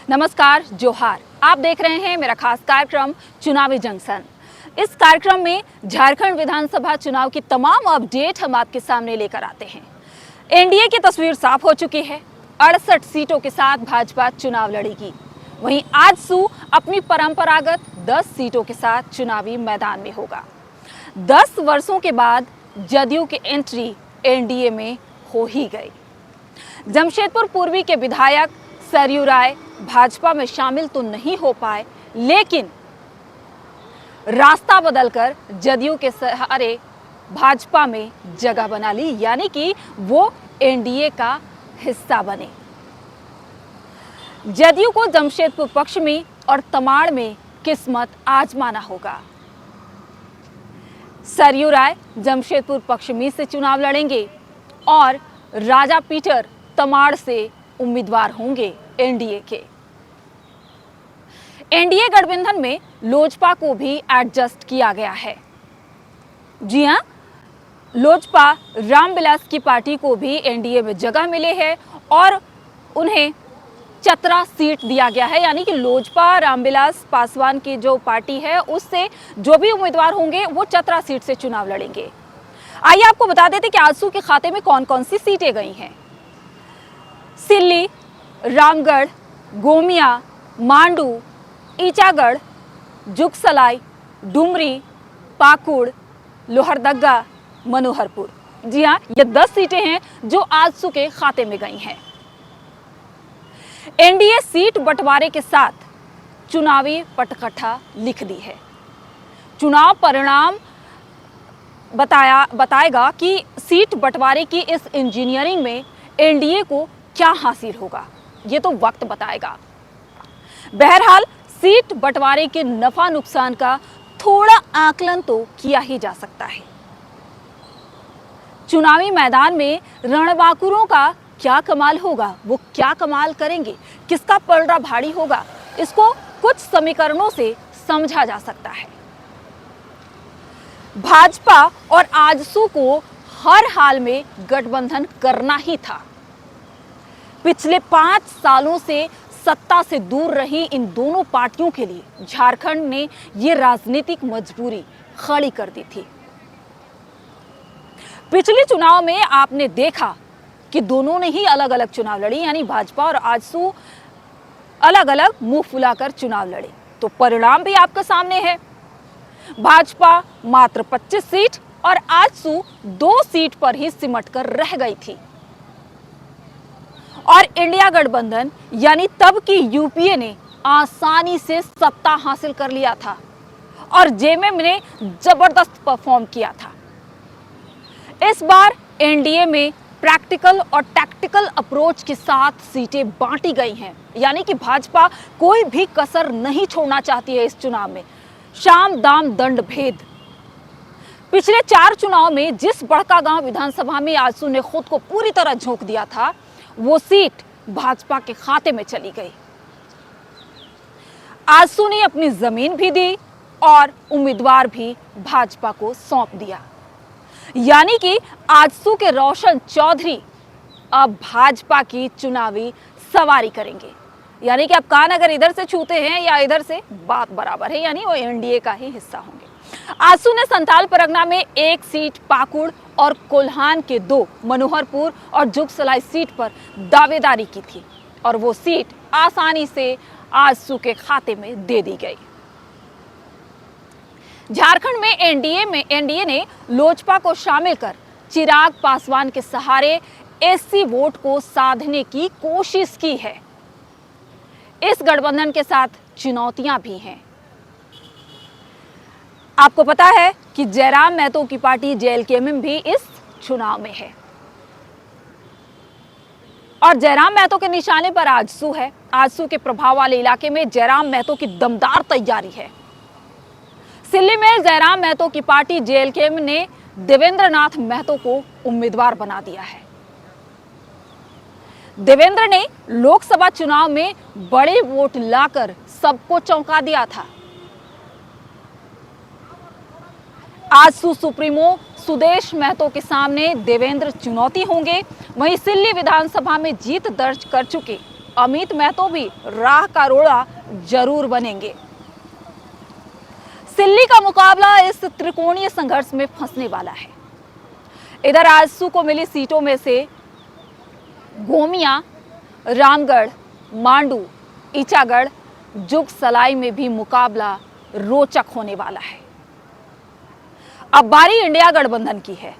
नमस्कार, जोहार। आप देख रहे हैं मेरा खास कार्यक्रम चुनावी जंक्शन। इस कार्यक्रम में झारखंड विधानसभा चुनाव की तमाम अपडेट हम आपके सामने लेकर आते हैं। एनडीए की तस्वीर साफ हो चुकी है। 68 सीटों के साथ भाजपा चुनाव लड़ेगी। वहीं आजसू अपनी परंपरागत 10 सीटों के साथ चुनावी मैदान में होगा। 10 वर्षों के बाद जदयू की एंट्री एनडीए में हो ही गई। जमशेदपुर पूर्वी के विधायक सरयू राय भाजपा में शामिल तो नहीं हो पाए, लेकिन रास्ता बदलकर जदयू के सहारे भाजपा में जगह बना ली, यानी कि वो एनडीए का हिस्सा बने। जदयू को जमशेदपुर पक्ष में और तमाड़ में किस्मत आजमाना होगा। सरयू राय जमशेदपुर पक्ष में से चुनाव लड़ेंगे और राजा पीटर तमाड़ से उम्मीदवार होंगे एनडीए के। एनडीए गठबंधन में लोजपा को भी एडजस्ट किया गया है। जी हां, लोजपा रामविलास की पार्टी को भी एनडीए में जगह मिले है और उन्हें चतरा सीट दिया गया है, यानी कि लोजपा रामविलास पासवान की जो पार्टी है उससे जो भी उम्मीदवार होंगे वो चतरा सीट से चुनाव लड़ेंगे। आइए आपको बता देते कि आजसू के खाते में कौन कौन सी सीटें गई हैं। सिल्ली, रामगढ़, गोमिया, मांडू, ईचागढ़, जुगसलाई, डुमरी, पाकुड़, लोहरदगा, मनोहरपुर। जी हां, ये 10 सीटें हैं जो आजसू के खाते में गई हैं। एनडीए सीट बंटवारे के साथ चुनावी पटकथा लिख दी है। चुनाव परिणाम बताएगा कि सीट बंटवारे की इस इंजीनियरिंग में एनडीए को क्या हासिल होगा, ये तो वक्त बताएगा। बहरहाल सीट बंटवारे के नफा नुकसान का थोड़ा आकलन तो किया ही जा सकता है। चुनावी मैदान में रणबांकुरों का क्या कमाल होगा, वो क्या कमाल करेंगे, किसका पलड़ा भारी होगा, इसको कुछ समीकरणों से समझा जा सकता है। भाजपा और आजसू को हर हाल में गठबंधन करना ही था। पिछले 5 सालों से सत्ता से दूर रही इन दोनों पार्टियों के लिए झारखंड ने ये राजनीतिक मजबूरी खड़ी कर दी थी। पिछले चुनाव में आपने देखा कि दोनों ने ही अलग अलग चुनाव लड़ी, यानी भाजपा और आजसू अलग अलग मुंह फुलाकर चुनाव लड़े। तो परिणाम भी आपके सामने है। भाजपा मात्र 25 सीट और आजसू 2 सीट पर ही सिमट कर रह गई थी। और इंडिया गठबंधन यानी तब की यूपीए ने आसानी से सत्ता हासिल कर लिया था और जेएमएम ने जबरदस्त परफॉर्म किया था। इस बार एनडीए में प्रैक्टिकल और टैक्टिकल अप्रोच के साथ सीटें बांटी गई हैं, यानी कि भाजपा कोई भी कसर नहीं छोड़ना चाहती है। इस चुनाव में शाम दाम दंड भेद। पिछले 4 चुनाव में जिस बड़कागांव विधानसभा में आजसू ने खुद को पूरी तरह झोंक दिया था, वो सीट भाजपा के खाते में चली गई। आजसू ने अपनी जमीन भी दी और उम्मीदवार भी भाजपा को सौंप दिया, यानी कि आजसू के रोशन चौधरी अब भाजपा की चुनावी सवारी करेंगे। यानी कि अब कान अगर इधर से छूते हैं या इधर से, बात बराबर है, यानी वो एनडीए का ही हिस्सा होंगे। आजसू ने संताल परगना में 1 सीट, पाकुड़ और कोल्हान के 2, मनोहरपुर और जुगसलाई सीट पर दावेदारी की थी और वो सीट आसानी से आजसू के खाते में दे दी गई। झारखंड में एनडीए ने लोजपा को शामिल कर चिराग पासवान के सहारे एससी वोट को साधने की कोशिश की है। इस गठबंधन के साथ चुनौतियां भी हैं। आपको पता है कि जयराम महतो की पार्टी जेएलकेएम भी इस चुनाव में है और जयराम महतो के निशाने पर आजसू है। आजसू के प्रभाव वाले इलाके में जयराम महतो की दमदार तैयारी है। सिल्ली में जयराम महतो की पार्टी जेएलकेएम ने देवेंद्र नाथ महतो को उम्मीदवार बना दिया है। देवेंद्र ने लोकसभा चुनाव में बड़े वोट लाकर सबको चौंका दिया था। आजसू सुप्रीमो सुदेश महतो के सामने देवेंद्र चुनौती होंगे। वहीं सिल्ली विधानसभा में जीत दर्ज कर चुके अमित महतो भी राह का रोड़ा जरूर बनेंगे। सिल्ली का मुकाबला इस त्रिकोणीय संघर्ष में फंसने वाला है। इधर आजसू को मिली सीटों में से गोमिया, रामगढ़, मांडू, ईचागढ़, जुग सलाई में भी मुकाबला रोचक होने वाला है। अब बारी इंडिया गठबंधन की है।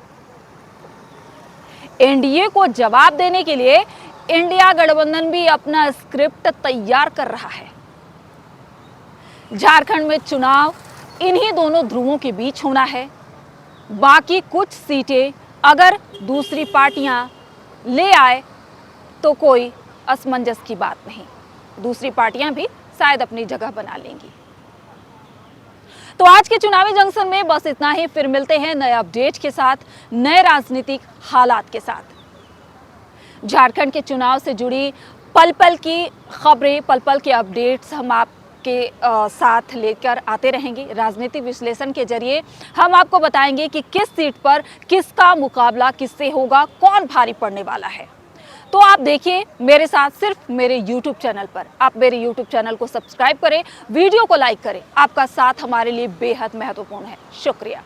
एनडीए को जवाब देने के लिए इंडिया गठबंधन भी अपना स्क्रिप्ट तैयार कर रहा है। झारखंड में चुनाव इन्हीं दोनों ध्रुवों के बीच होना है। बाकी कुछ सीटें अगर दूसरी पार्टियां ले आए तो कोई असमंजस की बात नहीं, दूसरी पार्टियां भी शायद अपनी जगह बना लेंगी। तो आज के चुनावी जंक्शन में बस इतना ही। फिर मिलते हैं नए अपडेट के साथ, नए राजनीतिक हालात के साथ। झारखंड के चुनाव से जुड़ी पल पल की खबरें, पल पल के अपडेट्स हम आपके साथ लेकर आते रहेंगे। राजनीतिक विश्लेषण के जरिए हम आपको बताएंगे कि किस सीट पर किसका मुकाबला किससे होगा, कौन भारी पड़ने वाला है। तो आप देखिए मेरे साथ सिर्फ मेरे YouTube चैनल पर। आप मेरे YouTube चैनल को सब्सक्राइब करें, वीडियो को लाइक करें। आपका साथ हमारे लिए बेहद महत्वपूर्ण है। शुक्रिया।